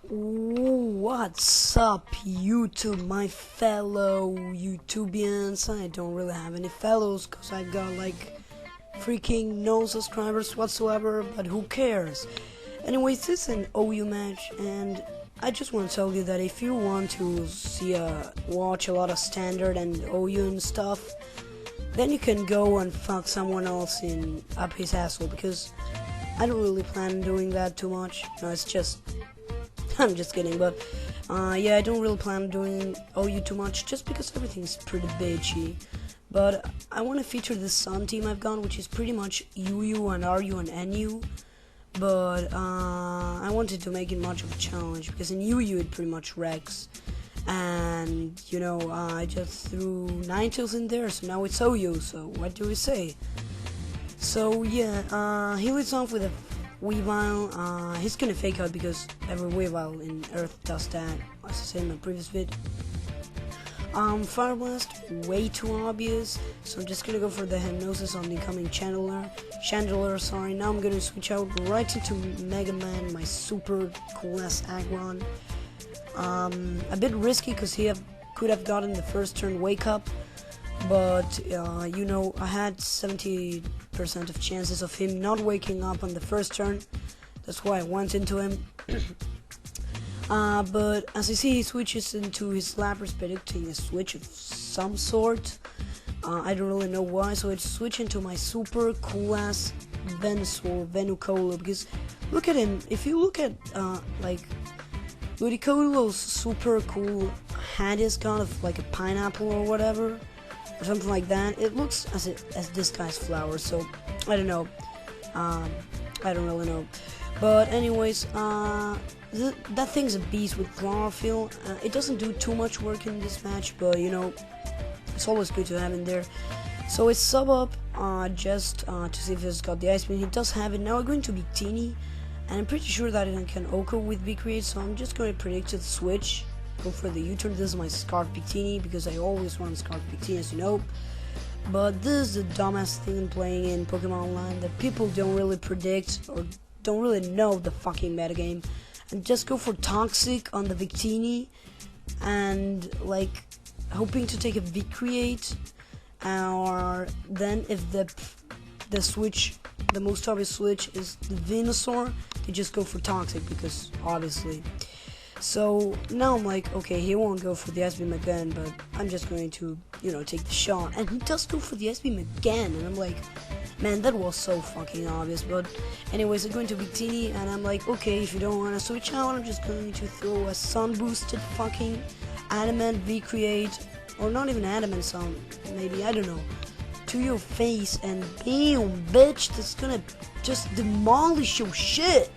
What's up, YouTube, my fellow YouTubians? I don't really have any fellows because I got like freaking no subscribers whatsoever, but who cares? Anyways, this is an OU match, and I just want to tell you that if you want to watch a lot of standard and OU and stuff, then you can go and fuck someone else up his asshole, because I don't really plan on doing that too much. No, it's just I'm just kidding, but yeah, I don't really plan on doing OU too much, just because everything's pretty bitchy. But I want to feature this Sun team I've got, which is pretty much UU and RU and NU. But I wanted to make it much of a challenge, because in UU it pretty much wrecks. And, you know, I just threw Ninetales in there, so now it's OU, so what do we say? So yeah, he leads off with a Weavile. He's gonna fake out because every Weavile in Earth does that, as I said in my previous vid. Fire Blast, way too obvious, so I'm just gonna go for the Hypnosis on the incoming Chandler, sorry. Now I'm gonna switch out right into Mega Man, my super cool ass Aggron. A bit risky because he could have gotten the first turn Wake Up, but you know, I had 70% of chances of him not waking up on the first turn. That's why I went into him. But as you see, he switches into his Lapras, predicting a switch of some sort. I don't really know why, so I switch into my super cool ass Venusaur, Venucola, because look at him. If you look at like Ludicolo's super cool hat is kind of like a pineapple or whatever, or something like that. It looks as this guy's flower, so I don't know. I don't really know. But anyways, that thing's a beast with chlorophyll. It doesn't do too much work in this match, but you know, it's always good to have in there. So it's sub up just to see if it's got the Ice Beam. He does have it. Now I'm going to be Teeny, and I'm pretty sure that it can Oko with V-Create, so I'm just going to predict the switch. Go for the U-turn. This is my Scarf Victini, because I always want Scarf Victini, as you know. But this is the dumbest thing playing in Pokemon Online, that people don't really predict or don't really know the fucking metagame, and just go for Toxic on the Victini, and like hoping to take a V-Create, or then if the switch, the most obvious switch is the Venusaur, they just go for Toxic, because obviously. So now I'm like, okay, he won't go for the Ice Beam again, but I'm just going to, you know, take the shot. And he does go for the Ice Beam again, and I'm like, man, that was so fucking obvious. But anyways, I'm going to Victini, and I'm like, okay, if you don't want to switch out, I'm just going to throw a Sun boosted fucking Adamant V-Create, or not even Adamant Sun, maybe, I don't know, to your face, and bam, bitch, that's gonna just demolish your shit.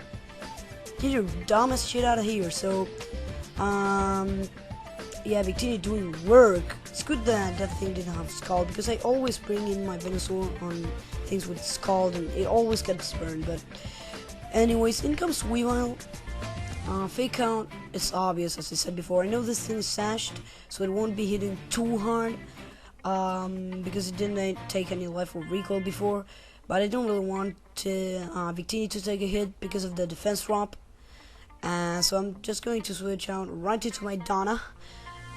Get your dumbest shit out of here. So, yeah, Victini doing work. It's good that that thing didn't have Scald, because I always bring in my Venusaur on things with Scald, and it always gets burned. But anyways, in comes Weavile. Fake out is obvious, as I said before. I know this thing is sashed, so it won't be hitting too hard, because it didn't take any life or recoil before. But I don't really want Victini to take a hit because of the defense drop. So I'm just going to switch out right into my Donna.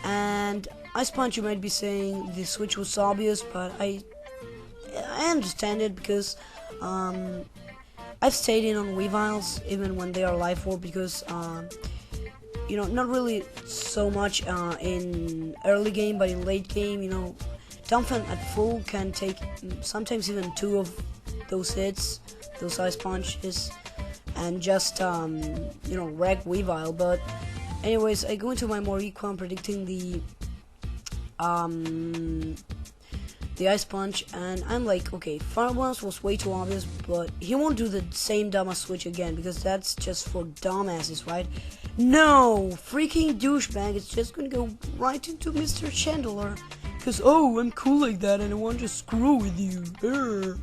And Ice Punch, you might be saying the switch was obvious, but I understand it, because I've stayed in on Weaviles even when they are Life Orb, because you know, not really so much in early game, but in late game, you know, Dumbfan at full can take sometimes even 2 of those hits, those Ice Punches, and just you know, wreck Weavile. But anyways, I go into my more equal, predicting the Ice Punch, and I'm like, okay, Fire Blast was way too obvious, but he won't do the same dumbass switch again, because that's just for dumbasses, right? No, freaking douchebag, it's just gonna go right into Mr. Chandler, because, oh, I'm cool like that, and I want to screw with you. Urgh.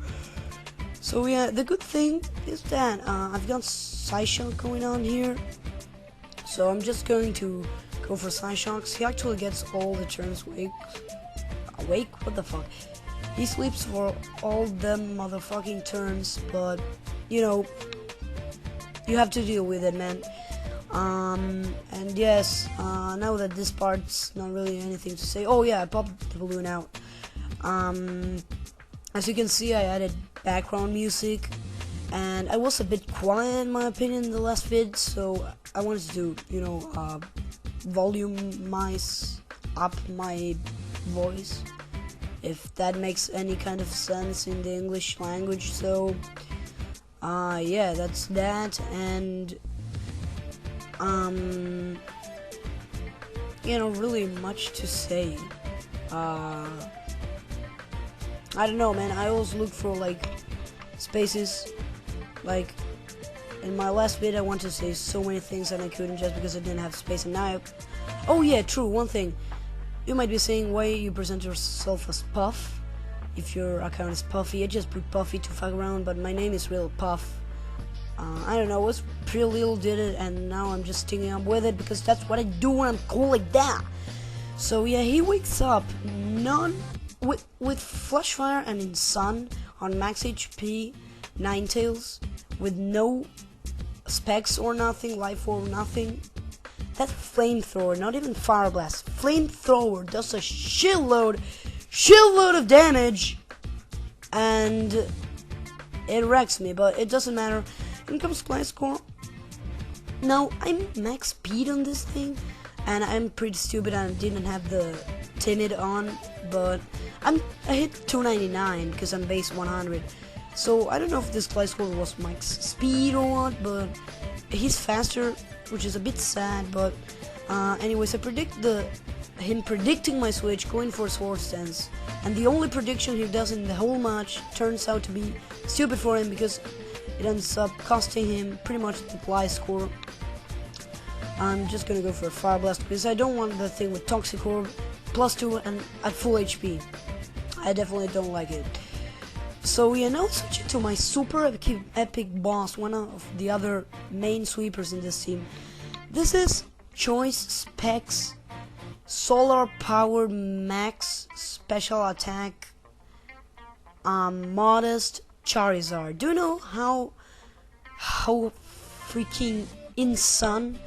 So yeah, the good thing is that I've got Psyshock going on here, so I'm just going to go for Psyshocks. He actually gets all the turns awake? What the fuck? He sleeps for all them motherfucking turns, but, you know, you have to deal with it, man. And yes, now that this part's not really anything to say. Oh yeah, I popped the balloon out. As you can see, I added background music, and I was a bit quiet in my opinion in the last vid, so I wanted to, you know, volumize up my voice, if that makes any kind of sense in the English language. So yeah, that's that. And you know, really much to say. I don't know, man. I always look for like spaces. Like in my last vid, I wanted to say so many things and I couldn't just because I didn't have space. And now, oh yeah, true. One thing, you might be saying, why you present yourself as Puff if your account is Puffy. I just put Puffy to fuck around, but my name is real Puff. I don't know, it was pretty little did it, and now I'm just sticking up with it because that's what I do when I'm cool like that. So yeah, he wakes up with flash fire and in sun on max HP, Ninetales, with no specs or nothing, life or nothing. That flamethrower, not even fire blast, flamethrower does a shitload of damage, and it wrecks me, but it doesn't matter. In comes play score. Now I'm max speed on this thing, and I'm pretty stupid and didn't have the timid on, but I hit 299 because I'm base 100. So I don't know if this Gliscor was max speed or what, but he's faster, which is a bit sad. But anyways, I predict him predicting my switch, going for sword stance, and the only prediction he does in the whole match turns out to be stupid for him because it ends up costing him pretty much the Gliscor. I'm just gonna go for a Fire Blast because I don't want the thing with Toxic Orb, +2 and at full HP. I definitely don't like it. So yeah, now switching to my super epic boss, one of the other main sweepers in this team. This is Choice Specs Solar Power Max Special Attack Modest Charizard. Do you know how freaking insane,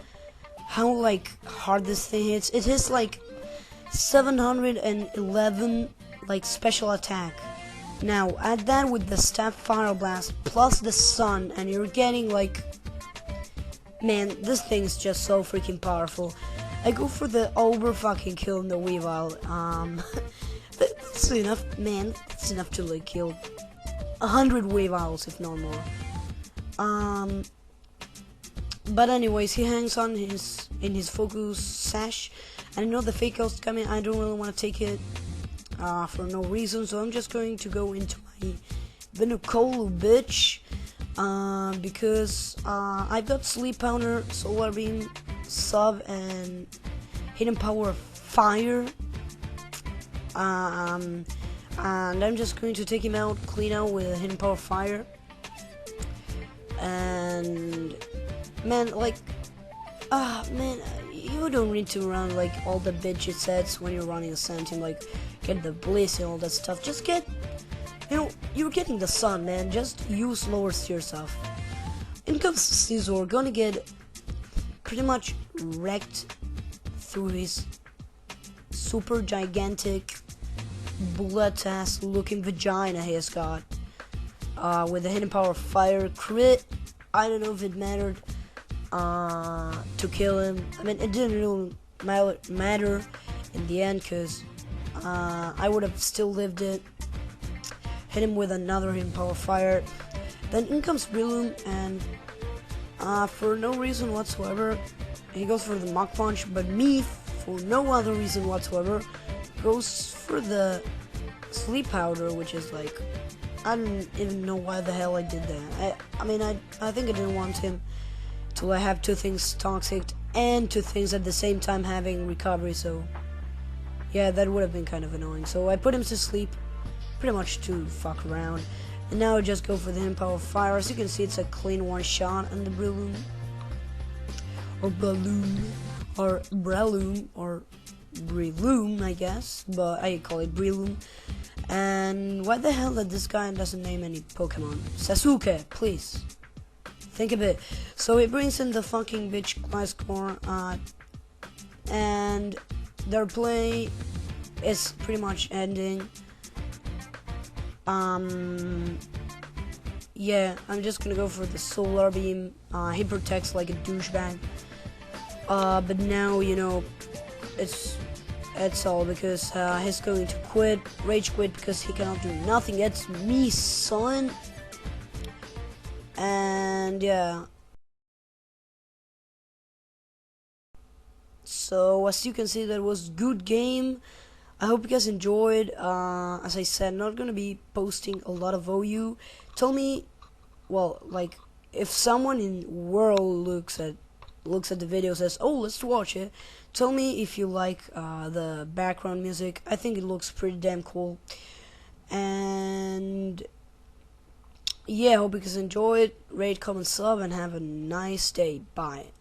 how like hard this thing hits? It hits like 711 like special attack. Now add that with the Staff Fire Blast plus the Sun, and you're getting like, man, this thing is just so freaking powerful. I go for the over fucking kill in the Weavile. That's enough, man. That's enough to like kill 100 Weaviles, if not more. But anyways, he hangs on in his focus sash, and I know the fake out's coming. I don't really want to take it for no reason, so I'm just going to go into my Venukolu bitch, because I've got Sleep Powder, Solar Beam, Sub, and Hidden Power Fire, and I'm just going to take him out, clean out with Hidden Power Fire. And man, like, man, you don't need to run like all the bitchy sets when you're running a Sun team, like get the Bliss and all that stuff. Just get, you know, you're getting the Sun, man. Just use lower tier stuff. In comes Scizor, gonna get pretty much wrecked through his super gigantic bullet ass looking vagina he has got, with the Hidden Power Fire crit. I don't know if it mattered to kill him. I mean, it didn't really matter in the end, because I would have still lived it. Hit him with another Hidden Power Fire. Then in comes Breloom, and for no reason whatsoever, he goes for the Mach Punch, but me, for no other reason whatsoever, goes for the Sleep Powder, which is like, I don't even know why the hell I did that. I mean, I think I didn't want him to have two things toxic and two things at the same time having recovery, so yeah, that would have been kind of annoying. So I put him to sleep pretty much to fuck around, and now I just go for the Hidden Power Fire. As you can see, it's a clean one shot on the Breloom, or Breloom, or Breloom, or Breloom, I guess, but I call it Breloom. And why the hell that this guy doesn't name any Pokemon? Sasuke, please. think a bit. So it brings in the fucking bitch class core, and their play is pretty much ending. Yeah, I'm just gonna go for the solar beam. He protects like a douchebag. But now, you know, it's all because he's going to quit, rage quit, because he cannot do nothing. It's me, son. And yeah. So as you can see, that was good game. I hope you guys enjoyed. As I said, not gonna be posting a lot of OU. Tell me, well, like, if someone in world looks at the video, says, "Oh, let's watch it." Tell me if you like the background music. I think it looks pretty damn cool. And yeah, hope you guys enjoyed. Rate, comment, sub, and have a nice day. Bye.